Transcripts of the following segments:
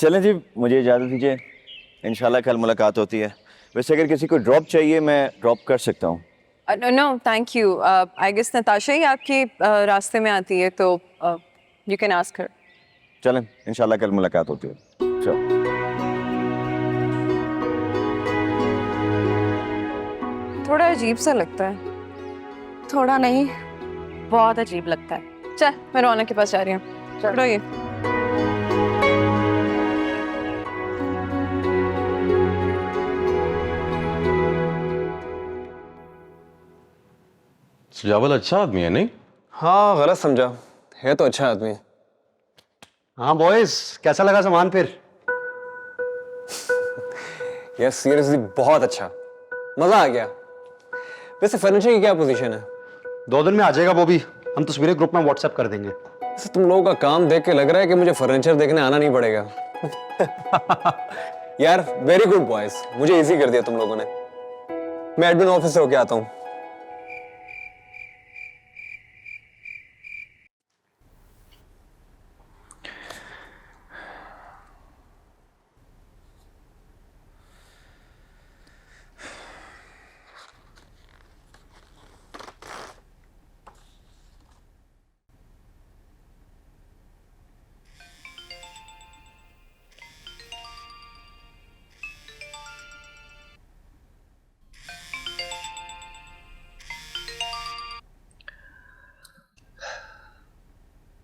चलें जी, मुझे इजाज़त दीजिए। इंशाल्लाह कल मुलाकात होती है। वैसे अगर किसी को ड्रॉप चाहिए मैं ड्रॉप कर सकता हूँ। No thank you. I guess Natasha ही आपके रास्ते में आती है, तो यू कैन आस्क हर। चलें, इंशाल्लाह कल मुलाकात होती है। चलो। थोड़ा अजीब सा लगता है। थोड़ा नहीं, बहुत अजीब लगता है। चल मैं रौनक के पास जा रही हूँ। चलो ये सुजावल अच्छा आदमी है नहीं? हाँ, गलत समझा, है तो अच्छा आदमी। हाँ बॉयज, कैसा लगा सामान फिर? यस सीरियसली बहुत अच्छा, मजा आ गया। वैसे फर्नीचर की क्या पोजीशन है? 2 दिन में आ जाएगा वो भी। हम तस्वीरें ग्रुप में व्हाट्सएप कर देंगे। वैसे तुम लोगों का काम देख के लग रहा है कि मुझे फर्नीचर देखने आना नहीं पड़ेगा। यार वेरी गुड बॉयज, मुझे इजी कर दिया तुम लोगों ने। मैं एडमिन ऑफिस से होके आता हूँ।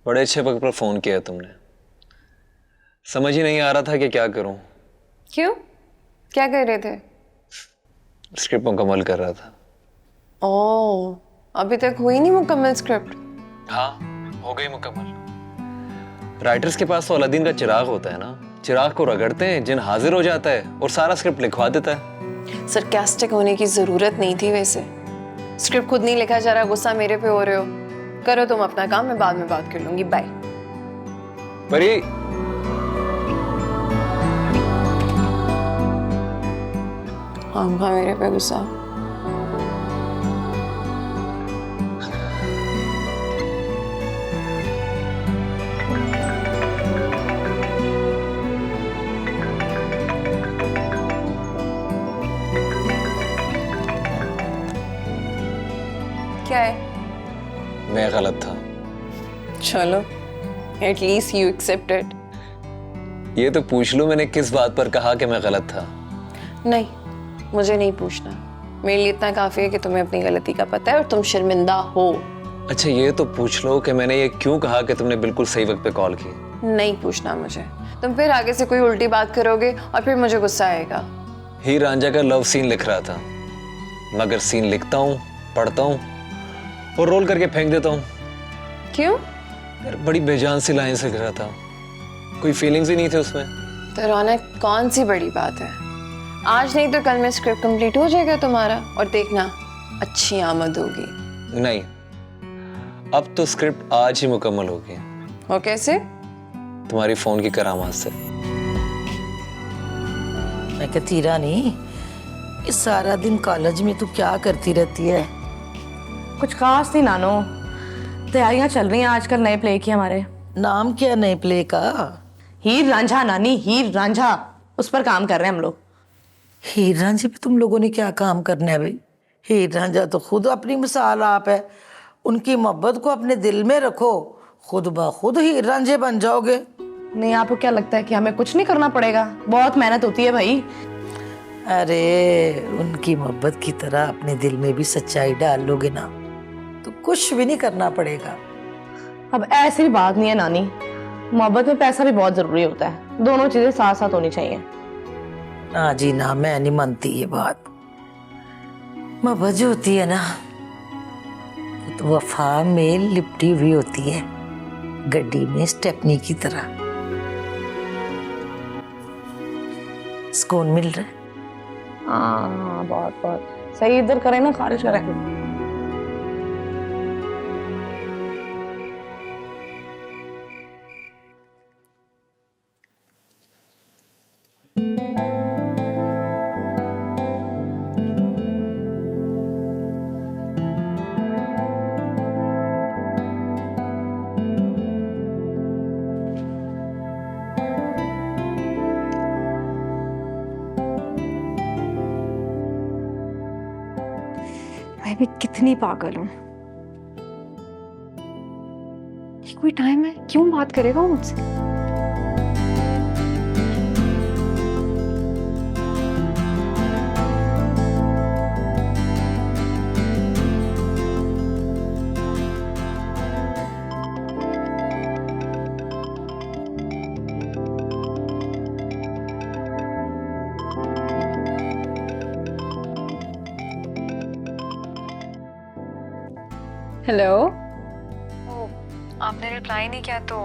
बड़े अच्छे वक्त पर फोन किया तुमने। समझ ही नहीं आ रहा था कि क्या करूं। क्यों, क्या कर रहे थे? स्क्रिप्ट मुकम्मल कर रहा था। ओह, अभी तक हुई नहीं मुकम्मल स्क्रिप्ट? हाँ, हो गई मुकम्मल। राइटर्स के पास तो अलादीन का चिराग होता है ना, चिराग को रगड़ते हैं, जिन हाजिर हो जाता है और सारा स्क्रिप्ट लिखवा देता है। सरकास्टिक होने की जरूरत नहीं थी। वैसे स्क्रिप्ट खुद नहीं लिखा जा रहा, गुस्सा मेरे पे हो रहे हो। करो तुम अपना काम, मैं बाद में बात कर लूंगी। बाय। परी, हाँ मेरे पे गुस्सा। क्या है? मैं गलत था। चलो, एटलीस्ट यू एक्सेप्टेड। ये तो पूछ लो मैंने किस बात पर कहा कि मैं गलत था। नहीं, मुझे नहीं पूछना। मेरे लिए इतना काफी है कि तुम्हें अपनी गलती का पता है और तुम शर्मिंदा हो। अच्छा ये तो पूछ लो कि मैंने ये क्यों कहा कि तुमने बिल्कुल सही वक्त पे कॉल की। नहीं पूछना मुझे। तुम फिर आगे से कोई उल्टी बात करोगे और फिर मुझे गुस्सा आएगा। हीर रांझा का लव सीन लिख रहा था, मगर सीन लिखता हूँ, पढ़ता हूँ और रोल करके फेंक देता हूँ। क्यों? यार बड़ी बेजान सी लाइन से लिख रहा था, कोई फीलिंग्स ही नहीं थे उसमें। तो रौनक, कौन सी बड़ी बात है? आज नहीं तो कल में स्क्रिप्ट कंप्लीट हो जाएगा तुम्हारा, और देखना अच्छी आमद होगी। नहीं, अब तो स्क्रिप्ट आज ही मुकम्मल होगी। वो कैसे? तुम्हारी फोन की करामात से। मैं कहती रानी, इस सारा दिन कॉलेज में तू क्या करती रहती है? कुछ खास नहीं नानो, तैयारियां चल रही हैं आजकल नए प्ले की हमारे। नाम क्या नए प्ले का? हीर रांझा नानी, हीर रांझा, उस पर काम कर रहे हैं हम लोग। हीर रांझे पे तुम लोगों ने क्या काम करना है भाई? हीर रांझा तो खुद अपनी मिसाल आप है। उनकी मोहब्बत को अपने दिल में रखो, खुद ब खुद हीर रांझे बन जाओगे। नहीं, आपको क्या लगता है कि हमें कुछ नहीं करना पड़ेगा? बहुत मेहनत होती है भाई। अरे उनकी मोहब्बत की तरह अपने दिल में भी सच्चाई डाल लोगे ना तो कुछ भी नहीं करना पड़ेगा। अब ऐसी बात नहीं है नानी, मोहब्बत में पैसा भी बहुत जरूरी होता है। दोनों चीजें साथ साथ होनी चाहिए। ना जी ना, मैं नहीं मानती ये बात। मोहब्बत जो होती है ना, वो तो वफा में लिपटी हुई होती है, गड्डी में स्टेपनी की तरह। सुकून मिल रहा है। हाँ बहुत बहुत सही। इधर करें ना, खारिज करें। मैं भी कितनी पागल हूँ। ये कोई टाइम है, क्यों बात करेगा वो मुझसे? हेलो। आपने रिप्लाई नहीं किया तो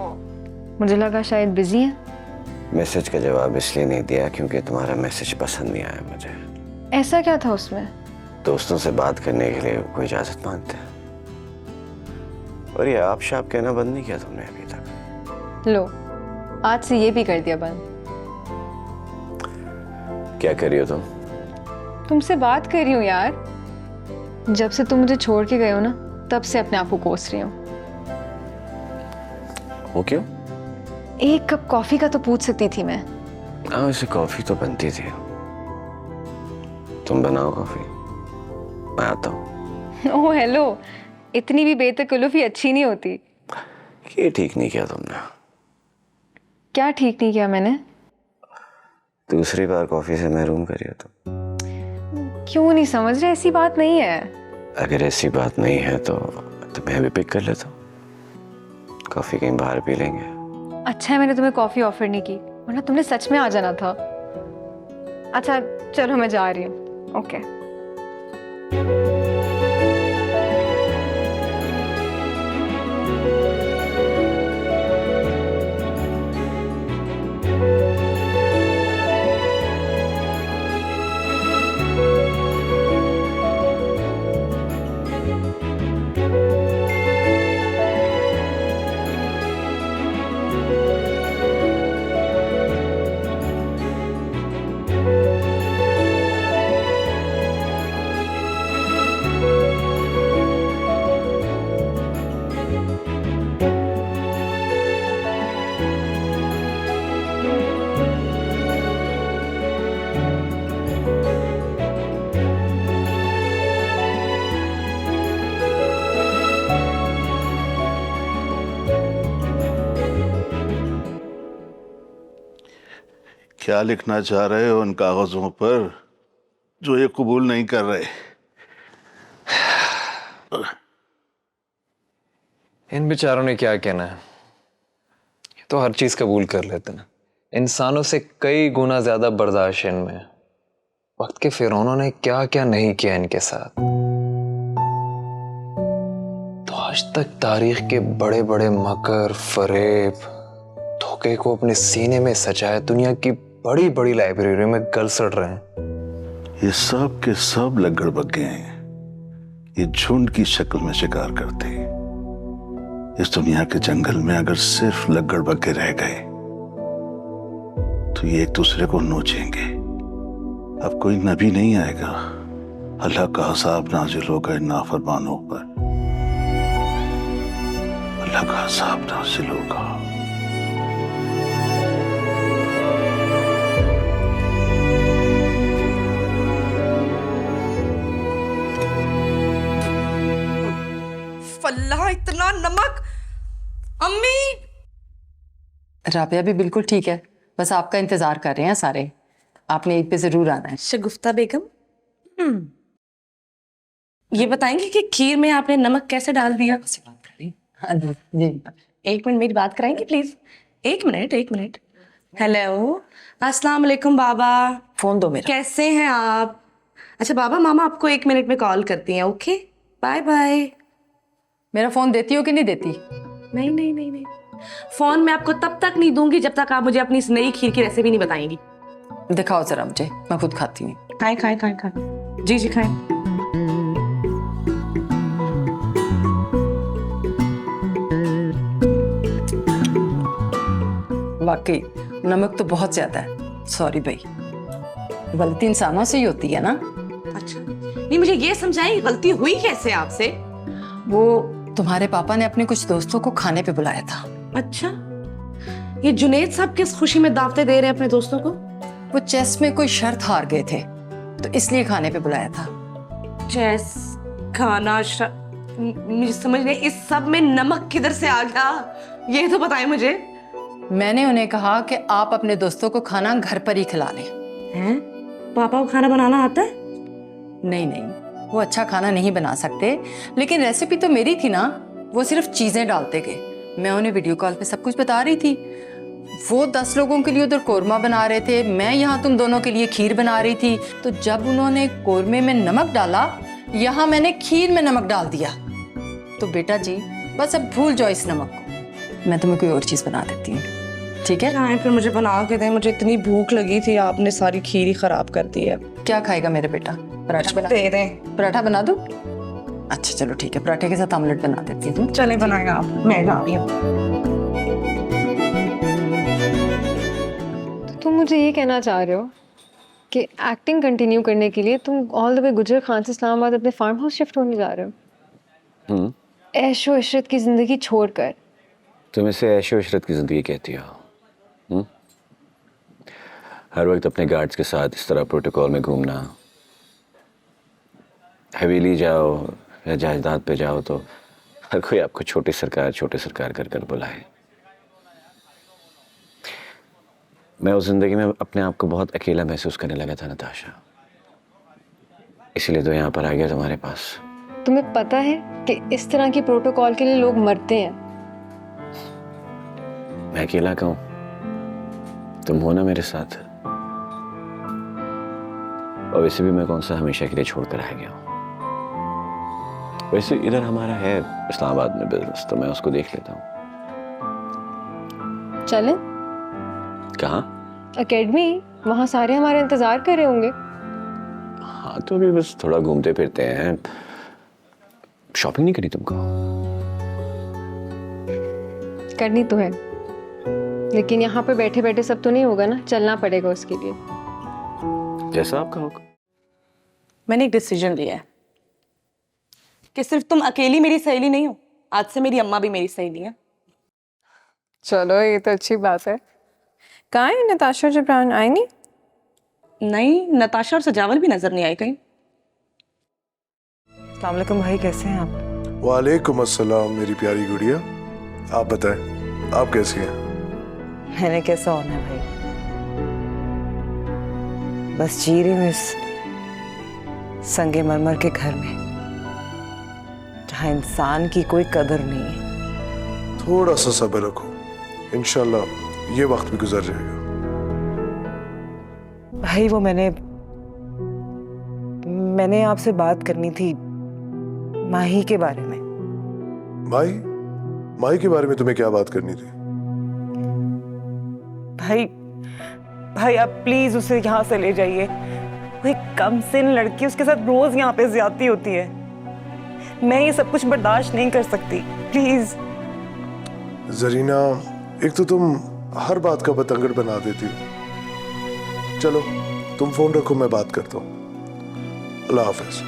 मुझे लगा शायद बिजी है। मैसेज का जवाब इसलिए नहीं दिया क्योंकि तुम्हारा मैसेज पसंद नहीं आया मुझे। ऐसा क्या था उसमें? दोस्तों से बात करने के लिए कोई इजाजत मांगते हैं, और ये आप शाप कहना बंद नहीं किया तुमने अभी तक। लो, आज से ये भी कर दिया बंद। क्या कर रही हो तुम? तुमसे बात कर रही हूँ यार। जब से तुम मुझे छोड़ के गए हो ना, तब से अपने आप को कोस रही हूँ। वो क्यों? एक कप कॉफी का तो पूछ सकती थी मैं। हाँ, वैसे कॉफी तो बनती थी। तुम बनाओ कॉफी, मैं आता हूँ। ओह हेलो, इतनी भी बेतकल्लुफी अच्छी नहीं होती। ये ठीक नहीं किया तुमने। क्या ठीक नहीं किया मैंने? दूसरी बार कॉफी से महरूम करी हो तुम। क्यों नहीं समझ रहे? ऐसी बात नहीं है। अगर ऐसी बात नहीं है तो मैं भी पिक कर लेता हूँ। कॉफी कहीं बाहर पी लेंगे। अच्छा है मैंने तुम्हें कॉफी ऑफर नहीं की, वरना तुमने सच में आ जाना था। अच्छा चलो, मैं जा रही हूँ। ओके। क्या लिखना चाह रहे हो उन कागजों पर जो ये कबूल नहीं कर रहे? इन बेचारों ने क्या कहना है, ये तो हर चीज कबूल कर लेते हैं। इंसानों से कई गुना ज्यादा बर्दाश्त इनमें। वक्त के फिरौनों ने क्या क्या नहीं किया इनके साथ। तो आज तक तारीख के बड़े बड़े मकर, फरेब, धोखे को अपने सीने में सजाए दुनिया की बड़ी बड़ी लाइब्रेरी में गलसड़ रहे हैं। ये सब के सब लग्गड़ बग्गे हैं। ये झुंड की शक्ल में शिकार करते हैं। इस दुनिया के जंगल में अगर सिर्फ लग्गड़ बग्गे रह गए तो ये एक दूसरे को नोचेंगे। अब कोई नबी नहीं आएगा। अल्लाह का अज़ाब नाजिल होगा इन नाफरमानों पर। अल्लाह का अज़ाब नाजिल होगा। फल्ला, इतना नमक। अम्मी। राबिया भी बिल्कुल ठीक है, बस आपका इंतजार कर रहे हैं सारे। आपने ईद पे जरूर आना है। शगुफ्ता बेगम, ये बताएंगे कि खीर में आपने नमक कैसे डाल दिया? हाँ जी। एक मिनट मेरी बात कराएंगे प्लीज? एक मिनट। हेलो, अस्सलाम वालेकुम बाबा। फोन दो मेरा। कैसे हैं आप? अच्छा बाबा, मामा आपको 1 मिनट में कॉल करती हैं। Okay, bye bye. मेरा फोन देती हो कि नहीं देती? नहीं, फोन मैं आपको तब तक नहीं दूंगी जब तक आप मुझे अपनी इस नई खीर की रेसिपी नहीं बताएंगी। दिखाओ जरा मुझे, मैं खुद खाती हूँ। खाएं। जी खाएं। वाकई नमक तो बहुत ज्यादा है। सॉरी भाई, गलती इंसानों से ही होती है ना। अच्छा, नहीं मुझे ये समझाएं, गलती हुई कैसे आपसे? वो तुम्हारे पापा ने अपने कुछ दोस्तों को खाने पे बुलाया था। अच्छा, ये जुनेद साहब किस खुशी में दावतें दे रहे हैं अपने दोस्तों को? वो चेस में कोई शर्त हार गए थे, तो इसलिए खाने पे बुलाया था। चेस? खाना मुझे समझ नहीं, इस सब में नमक किधर से आ गया, ये तो बताएं मुझे। मैंने उन्हें कहा कि आप अपने दोस्तों को खाना घर पर ही खिला लें। हैं? पापा को खाना बनाना आता है? नहीं नहीं, वो अच्छा खाना नहीं बना सकते, लेकिन रेसिपी तो मेरी थी ना, वो सिर्फ चीजें डालते गए। मैं उन्हें वीडियो कॉल पे सब कुछ बता रही थी। वो 10 लोगों के लिए उधर कोरमा बना रहे थे, मैं यहाँ तुम दोनों के लिए खीर बना रही थी। तो जब उन्होंने कोरमे में नमक डाला, यहाँ मैंने खीर में नमक डाल दिया। तो बेटा जी बस अब भूल जाओ इस नमक को, मैं तुम्हें कोई और चीज बना देती हूँ, ठीक है? हाँ, फिर मुझे बना के दें, मुझे इतनी भूख लगी थी, आपने सारी खीर ही खराब कर दी है। क्या खाएगा मेरा बेटा? पराठा बना दे दें। पराठा बना दूँ? अच्छा चलो ठीक है, पराठे के साथ ऑमलेट बना देती हूँ। चले बनाएगा आप, मैं जा रही हूँ। तो तुम मुझे ये कहना चाह रहे हो कि एक्टिंग कंटिन्यू करने के लिए तुम ऑल द वे गुजर खान से इस्लामाबाद अपने फार्म हाउस शिफ्ट होने जा रहे हो? ऐशो इशरत की जिंदगी छोड़कर। तुम इसे ऐशो इशरत की जिंदगी कहती हो? हर वक्त अपने गार्ड्स के साथ इस तरह प्रोटोकॉल में घूमना, हवेली जाओ या जायदाद पे जाओ तो हर कोई आपको छोटी सरकार कर कर बुलाए। मैं उस जिंदगी में अपने आप को बहुत अकेला महसूस करने लगा था नताशा, इसीलिए तो यहाँ पर आ गया तुम्हारे पास। तुम्हें पता है कि इस तरह की प्रोटोकॉल के लिए लोग मरते हैं। मैं अकेला कहूँ, तुम हो ना मेरे साथ। और वैसे भी मैं कौन सा हमेशा के लिए छोड़कर आ गया हूँ। वैसे इधर हमारा है इस्लामाबाद में बिजनेस, तो मैं उसको देख लेता हूँ। चलें? कहाँ? एकेडमी, वहाँ सारे हमारे इंतजार कर रहे होंगे। हाँ तो अभी बस थोड़ा घूमते फिरते हैं। शॉपिंग नहीं करी तुमको? करनी तो है, लेकिन यहाँ पे बैठे बैठे सब तो नहीं होगा ना, चलना पड़ेगा उसके लिए। जैसा आप कहोगे। मैंने एक डिसीजन लिया है कि सिर्फ तुम अकेली मेरी सहेली नहीं हो, आज से मेरी अम्मा भी मेरी सहेली है। चलो ये तो अच्छी बात है। कहाँ है नताशा जबरान, आई नहीं? नहीं, नताशा और सजावल भी नजर नहीं आई कहीं। अस्सलाम वालेकुम भाई, कैसे हैं आप? वालेकुम अस्सलाम मेरी प्यारी गुड़िया, आप बताएं आप कैसी हैं? मैंने कैसा होना है भाई, बस जी रही हूँ इस संगे मरमर के घर में जहाँ इंसान की कोई कदर नहीं है। थोड़ा सा सब्र रखो, इंशाल्लाह ये वक्त भी गुजर जाएगा। भाई वो मैंने आपसे बात करनी थी माही के बारे में। माही के बारे में तुम्हें क्या बात करनी थी? भाई आप प्लीज उसे यहाँ से ले जाइए। वो एक कमसिन लड़की, उसके साथ रोज यहाँ पे ज्यादती होती है। मैं ये सब कुछ बर्दाश्त नहीं कर सकती, प्लीज। जरीना, एक तो तुम हर बात का बतंगड़ बना देती हो। चलो तुम फोन रखो, मैं बात करता हूँ। अल्लाह हाफिज।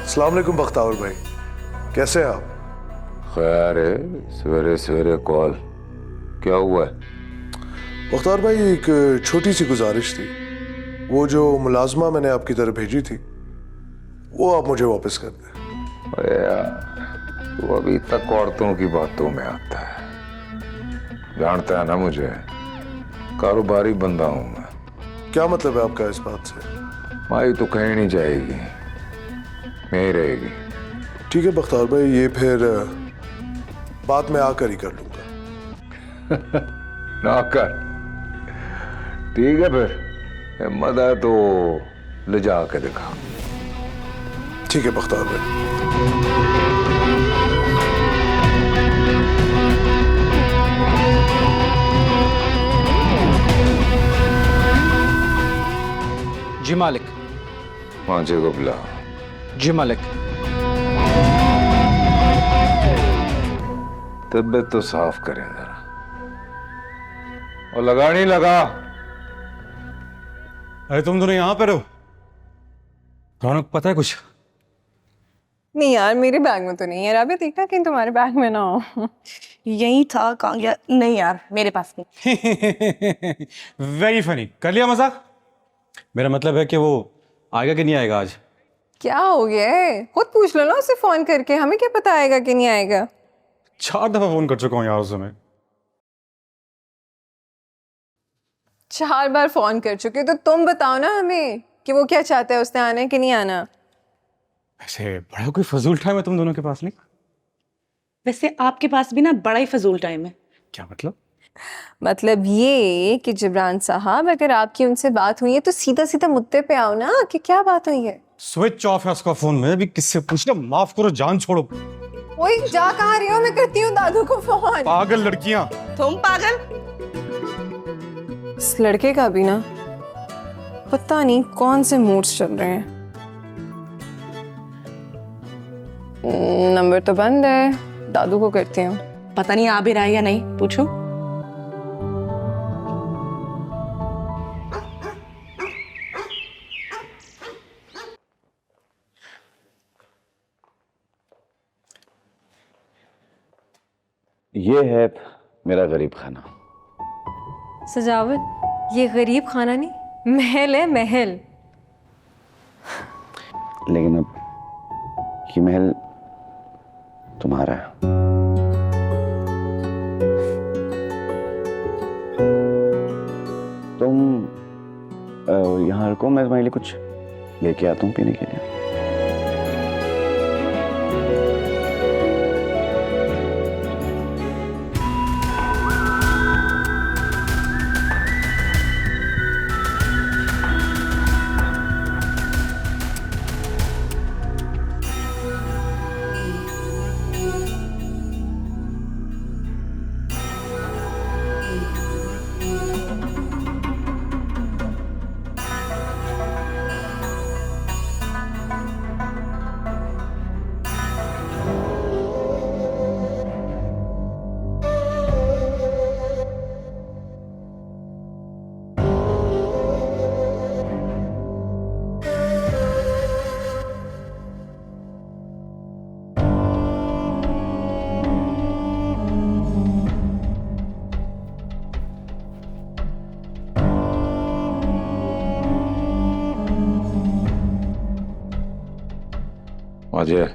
अस्सलाम वालेकुम बख्तावर भाई, कैसे हैं आप? खैर है, सवेरे सवेरे कॉल, क्या हुआ है? बख्तावर भाई, एक छोटी सी गुजारिश थी। वो जो मुलाजमा मैंने आपकी तरफ भेजी थी, वो आप मुझे वापस कर दें। अरे यार, तू अभी तक औरतों की बातों में आता है। जानता है ना मुझे, कारोबारी बंदा हूं मैं। क्या मतलब है आपका इस बात से? माई तो कहीं नहीं जाएगी, मैं ही रहेगी। ठीक है बख्तावर भाई, ये फिर बात में आकर ही कर लूंगा। ना कर, ठीक है फिर, हिम्मत है तो ले जा के दिखा। ठीक है बख्तावर भाई। जी मालिक। मांझे को बुला। जी मालिक। तबीयत तो साफ करें जरा, और लगा नहीं लगा। अरे तुम दोनों यहाँ पे रहो? रौनक पता है कुछ? नहीं यार, मेरे बैग में तो नहीं है। राबिया देखना कहीं तुम्हारे बैग में ना हो। यही था, कहाँ गया? नहीं यार, मेरे पास नहीं। Very funny. कर लिया मजाक? मेरा मतलब है कि वो आएगा कि नहीं आएगा आज? क्या हो गया है? खुद पूछ लो ना उसे फोन करके, हमें क्या पता आएगा कि नहीं आएगा। 4 दफा फोन कर चुका हूँ यार उसे मैं। 4 बार फोन कर चुके, तो तुम बताओ ना हमें कि वो क्या चाहता है, उसने आना है कि नहीं आना। ऐसे बड़ा कोई फजूल टाइम है तुम दोनों के पास नहीं? वैसे आपके पास भी ना बड़ा ही फजूल टाइम है। क्या मतलब? मतलब ये कि जिब्रान साहब, अगर आपकी उनसे बात हुई है तो सीधा सीधा मुद्दे पे आओ ना कि क्या बात हुई है। स्विच ऑफ है उसका फोन में। अभी किससे पूछना? माफ करो, जान छोड़ो। ओए जा कहाँ रही हो? मैं करती हूँ दादू को फोन। पागल लड़कियां। तुम पागल? इस लड़के का भी ना पता नहीं कौन से मूड्स चल रहे हैं। नंबर तो बंद है, दादू को करती हूँ। पता नहीं आ भी रहा है या नहीं, पूछो। ये है मेरा गरीब खाना। सजावट, ये गरीब खाना नहीं, महल है, महल। लेकिन अब ये महल तुम्हारा है। तुम यहाँ रुको, मैं तुम्हारे लिए कुछ लेके आता हूँ पीने के लिए। अजय,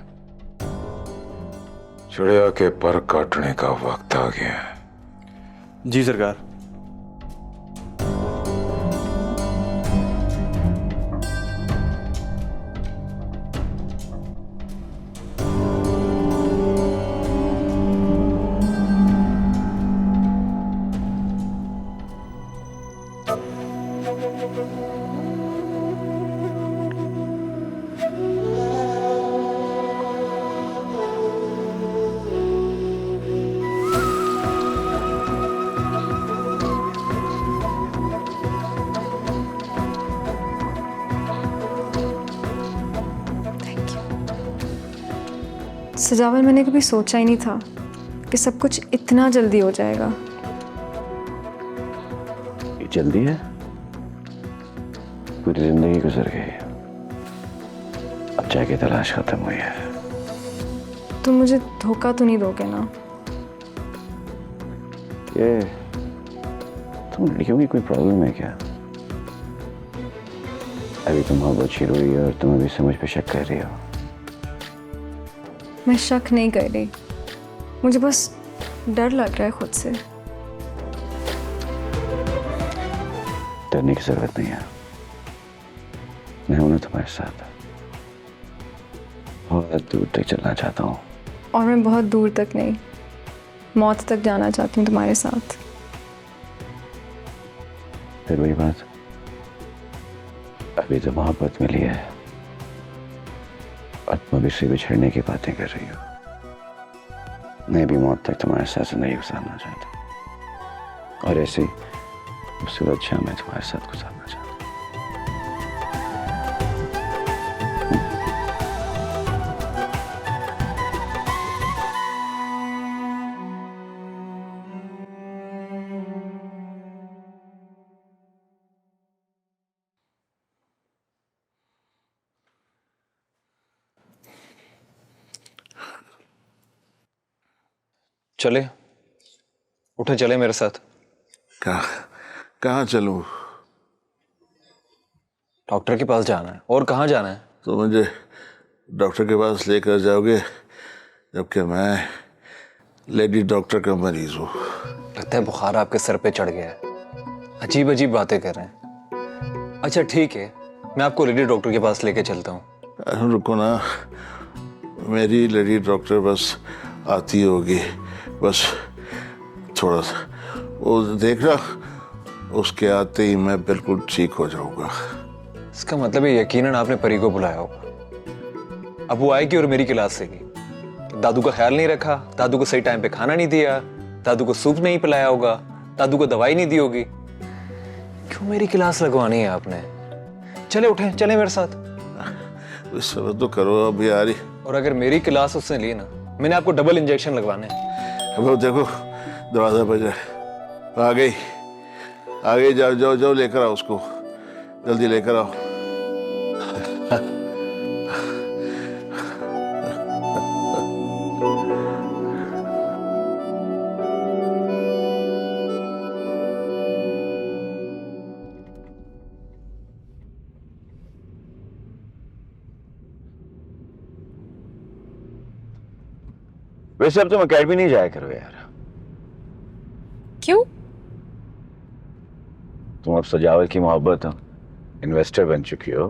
चिड़िया के पर काटने का वक्त आ गया है। जी सरकार। सजावल, मैंने कभी सोचा ही नहीं था कि सब कुछ इतना जल्दी हो जाएगा। ये जल्दी है, पूरी जिंदगी गुजर गई। अब सच्चाई की तलाश खत्म हुई है। तुम मुझे धोखा तो नहीं दोगे ना? ये तुम लड़कियों की कोई प्रॉब्लम है क्या? अभी तुम मोहब्बत शुरू हुई है और तुम अभी समझ पे शक कर रही हो। मैं शक नहीं कर रही, मुझे बस डर लग रहा है खुद से। डरने की जरूरत नहीं है, मैं हूं ना तुम्हारे साथ। बहुत दूर तक चलना चाहता हूँ। और मैं बहुत दूर तक नहीं, मौत तक जाना चाहती हूँ तुम्हारे साथ। फिर वही बात, अभी तो मोहब्बत मिली है और तुम अभी से बिछड़ने की बातें कर रही हो। मैं भी मौत तक तुम्हारे साथ जिंदगी गुजारना चाहता हूँ और ऐसे उससे अच्छा मैं तुम्हारे साथ गुजारना चाहता हूँ। चले, उठे, चले मेरे साथ। कहाँ चलूं? डॉक्टर के पास जाना है। और कहाँ जाना है? तो मुझे डॉक्टर के पास लेकर जाओगे जबकि मैं लेडी डॉक्टर का मरीज हूँ। लगता है बुखार आपके सर पे चढ़ गया है, अजीब अजीब बातें कर रहे हैं। अच्छा ठीक है, मैं आपको लेडी डॉक्टर के पास लेके चलता हूँ। रुको ना, मेरी लेडी डॉक्टर बस आती होगी, बस थोड़ा सा वो देखना, उसके आते ही मैं बिल्कुल ठीक हो जाऊंगा। इसका मतलब है यकीनन आपने परी को बुलाया होगा। अब वो आएगी और मेरी क्लास लेगी। दादू का ख्याल नहीं रखा, दादू को सही टाइम पे खाना नहीं दिया, दादू को सूप नहीं पिलाया होगा, दादू को दवाई नहीं दी होगी। क्यों मेरी क्लास लगवानी है आपने? चले उठे, चले मेरे साथ। सब तो करो अभी यारी। और अगर मेरी क्लास उसने ली ना, मैंने आपको डबल इंजेक्शन लगवाने। अब देखो दरवाजा बज रहा है, आ गई, जाओ जाओ जाओ, लेकर आओ उसको, जल्दी लेकर आओ। वैसे अब तुम अकेडमी नहीं जाया करो यार। क्यों? तुम अब सजावट की मोहब्बत हो, इन्वेस्टर बन चुकी हो।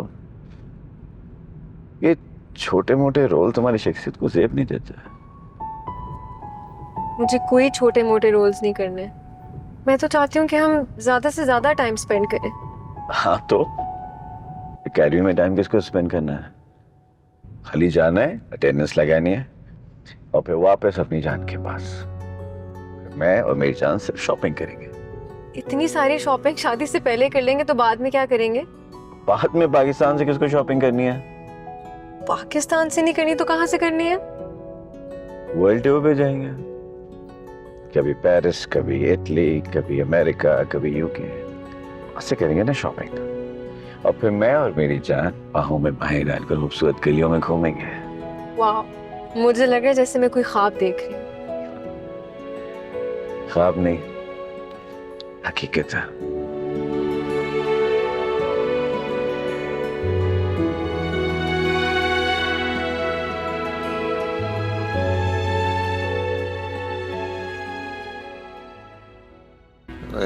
ये छोटे मोटे रोल तुम्हारी शख्सियत को ज़ेब नहीं देते। मुझे कोई छोटे मोटे रोल्स नहीं करने। मैं तो चाहती हूँ कि हम ज्यादा से ज्यादा टाइम स्पेंड करें। हाँ तो अकेडमी में टाइम किसको स्पेंड करना है? खाली जाना है, अटेंडेंस लगानी है और फिर वापस अपनी जान के पास। मैं और मेरी जान सिर्फ शॉपिंग करेंगे। इतनी सारी शॉपिंग शादी से पहले कर लेंगे तो बाद में क्या करेंगे? बाद में पाकिस्तान से किसको शॉपिंग करनी है? पाकिस्तान से नहीं करनी तो कहाँ से करनी है? वर्ल्ड टूर पे जाएंगे, कभी पेरिस, कभी इटली, कभी अमेरिका, कभी यूके। ऐसे करेंगे ना शॉपिंग। और फिर मैं और मेरी जान बाहों में बाहें डालकर खूबसूरत गलियों में घूमेंगे। वाह, मुझे लग रहा है जैसे मैं कोई ख्वाब देख रही हूँ। ख्वाब नहीं, हकीकत है।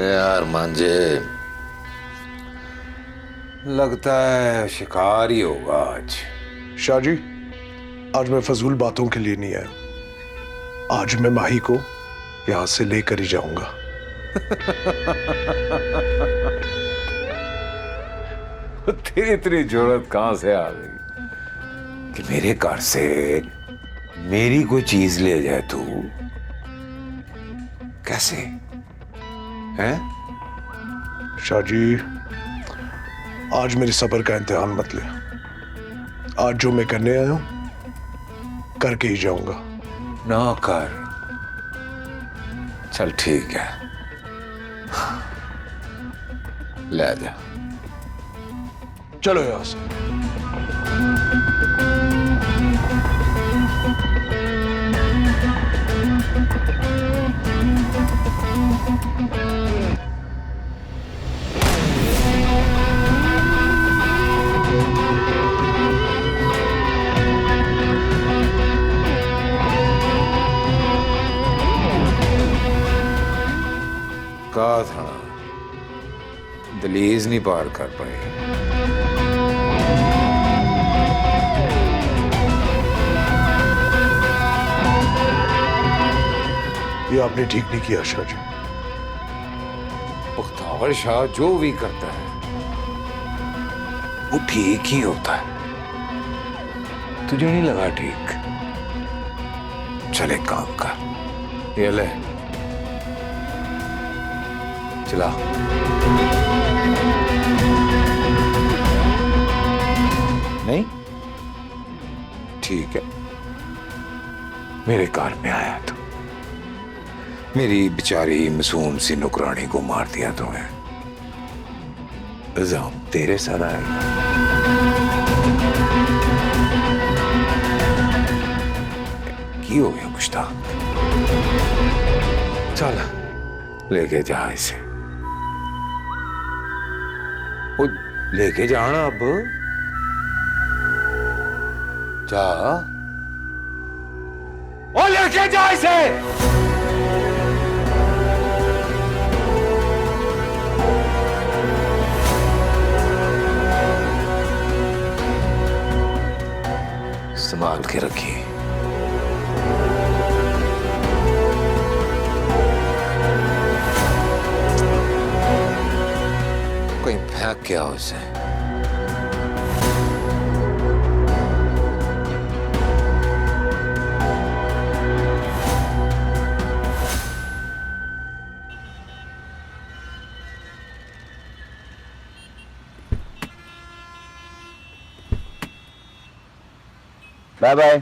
यार मांझे, लगता है शिकार ही होगा आज। शाहजी, आज मैं फजूल बातों के लिए नहीं आया। आज मैं माही को यहां से लेकर ही जाऊंगा। तेरी इतनी जरूरत कहां से आ गई कि मेरे घर से मेरी कोई चीज ले जाए तू? कैसे हैं? शाहजी, आज मेरे सब्र का इम्तिहान मत ले। आज जो मैं करने आया हूं करके ही जाऊंगा। ना कर। चल ठीक है, ले जा। चलो यहां से। हाँ, दहलीज नहीं पार कर पाए। ये आपने ठीक नहीं किया शाह जी। बख्तावर शाह जो भी करता है वो ठीक ही होता है। तुझे नहीं लगा ठीक? चल एक काम कर, ये ले चला। नहीं ठीक है, मेरे कार में आया तो मेरी बेचारी मासूम सी नौकरानी को मार दिया तूने। इल्जाम तेरे सर आएगा। की हो गया मुश्ताक? चल लेके जा इसे। वो लेके जाना अब, जा ओ लेके जा इसे। संभाल के रखिए। कोई फेंक क्या उसे। Bye bye.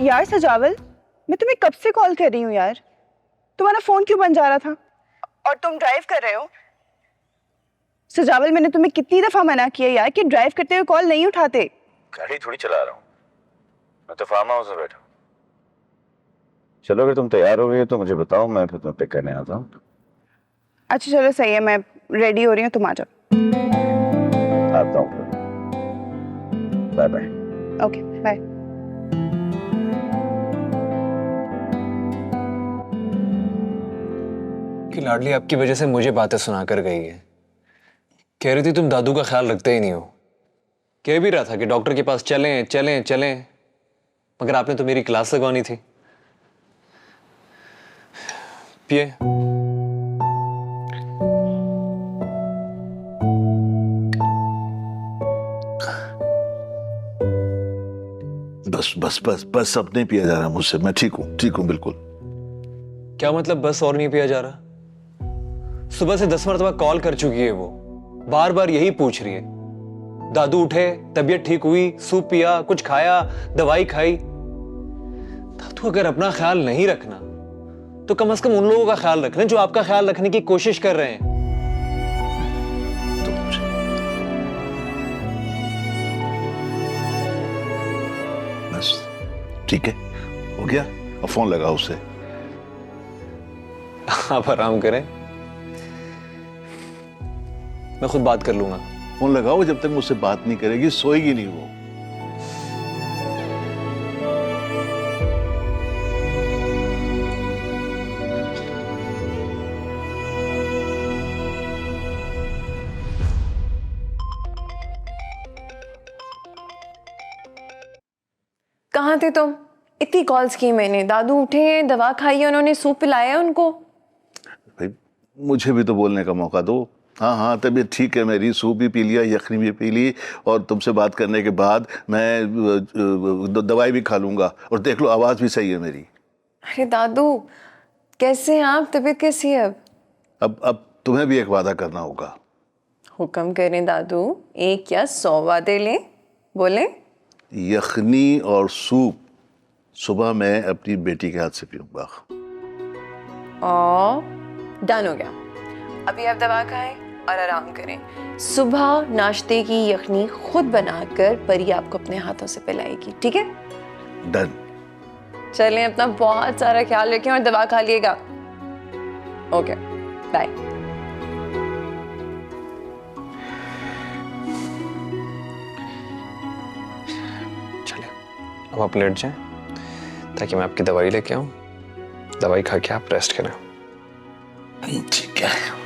यार सजावल, मैं तुम्हें कब से कॉल कर रही हूँ यार, तुम्हारा फोन क्यों बंद जा रहा था? और तुम ड्राइव कर रहे हो। सजावल, मैंने तुम्हें कितनी दफा मना किया यार कि ड्राइव करते हुए कॉल नहीं उठाते। गाड़ी थोड़ी चला रहा हूँ मैं, तो फार्म हाउस में बैठा हूँ। चलो अगर तुम तैयार हो गए तो मुझे बताओ, मैं फिर तुम्हें पिक करने आता हूँ। अच्छा चलो सही है, मैं रेडी हो रही हूँ, तुम आ जाओ। आता हूँ। Bye bye. Okay bye. कि लाडली आपकी वजह से मुझे बातें सुनाकर गई है। कह रही थी तुम दादू का ख्याल रखते ही नहीं हो। कह भी रहा था कि डॉक्टर के पास चलें चलें चलें, मगर आपने तो मेरी क्लास लगवानी थी। पिए। बस बस बस बस, अब नहीं पिया जा रहा मुझसे। मैं ठीक हूँ बिल्कुल। क्या मतलब बस और नहीं पिया जा रहा? सुबह से 10 मरतबा कॉल कर चुकी है वो, बार बार यही पूछ रही है। दादू उठे, तबीयत ठीक हुई, सूप पिया, कुछ खाया, दवाई खाई। दादू अगर अपना ख्याल नहीं रखना तो कम से कम उन लोगों का ख्याल रखना जो आपका ख्याल रखने की कोशिश कर रहे हैं। तो मुझे बस ठीक है, हो गया। अब फोन लगा उसे। आप आराम करें, मैं खुद बात कर लूंगा। फोन लगाओ, जब तक मुझसे बात नहीं करेगी सोएगी नहीं वो। कहाँ थे तुम? इतनी कॉल्स की मैंने। दादू उठे हैं, दवा खाई है उन्होंने, सूप पिलाया है उनको। भाई मुझे भी तो बोलने का मौका दो। हाँ हाँ, तबीयत ठीक है मेरी, सूप भी पी लिया, यखनी भी पी ली, और तुमसे बात करने के बाद मैं दवाई भी खा लूंगा। और देख लो आवाज़ भी सही है मेरी। अरे दादू कैसे हैं आप? तबीयत कैसी है अब? अब तुम्हें भी एक वादा करना होगा। हुक्म करें दादू, एक या 100 वादे लें, बोले। यखनी और सूप सुबह मैं अपनी बेटी के हाथ से पीऊंगा। और डन हो गया। अभी आप दवा खाएं और आराम करें। सुबह नाश्ते की यखनी खुद बनाकर परी आपको अपने हाथों से पिलाएगी, ठीक है? डन। चलें, अपना बहुत सारा ख्याल रखें और दवा खा लिएगा। Okay, bye. चले अब आप लेट जाएं ताकि मैं आपकी दवाई लेके आऊं। दवाई खा के आप रेस्ट करें। ठीक है।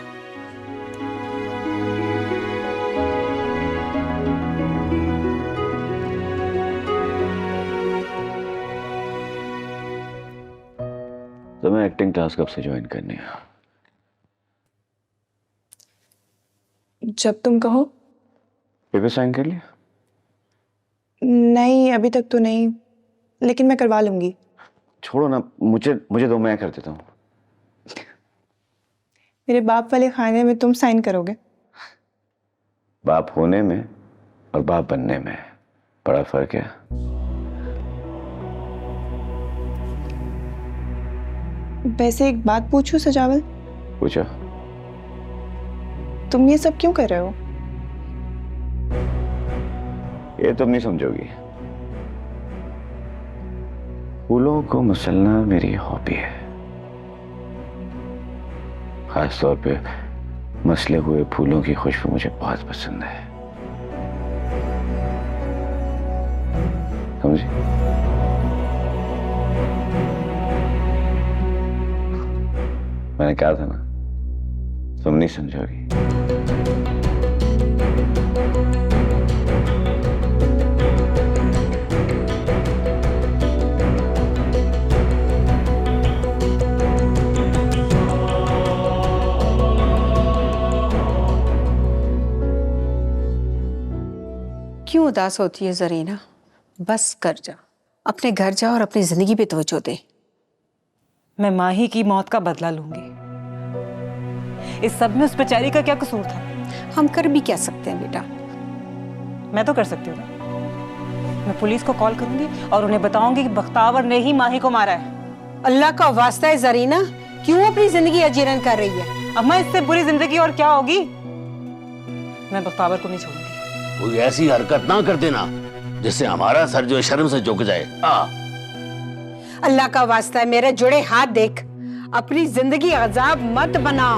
तो मैं एक्टिंग क्लास कब से ज्वाइन करनी है? जब तुम कहो। पेपर साइन कर लिया? नहीं, अभी तक तो नहीं, लेकिन मैं करवा लूंगी। छोड़ो ना, मुझे दो, मैं कर देता हूँ। मेरे बाप वाले खाने में तुम साइन करोगे? बाप होने में और बाप बनने में बड़ा फर्क है। वैसे एक बात पूछूं सजावल? पूछो। तुम ये सब क्यों कर रहे हो? ये तुम नहीं समझोगी। फूलों को मसलना मेरी हॉबी है। खास तौर पे मसले हुए फूलों की खुशबू मुझे बहुत पसंद है। समझी? मैंने कहा था ना, तुम नहीं समझोगी। क्यों उदास होती है जरीना? बस कर जा, अपने घर जा और अपनी जिंदगी पे तवज्जो दे। मैं माही की मौत का बदला लूंगी। इस सब में उस बेचारी का क्या कसूर था? हम कर भी क्या सकते हैं बेटा? मैं तो कर सकती हूँ ना। मैं पुलिस को कॉल करूंगी और उन्हें बताऊंगी कि बख्तावर ने ही माही को मारा है। अल्लाह का वास्ता है जरीना, क्यों अपनी जिंदगी अजीरन कर रही है? अम्मा, इससे बुरी जिंदगी और क्या होगी? मैं बख्तावर को नहीं छोड़ूंगी। कोई ऐसी हरकत ना कर देना जिससे हमारा सर जो है शर्म से झुक जाए। अल्लाह का वास्ता है, मेरे जुड़े हाथ देख, अपनी जिंदगी अजाब मत बना।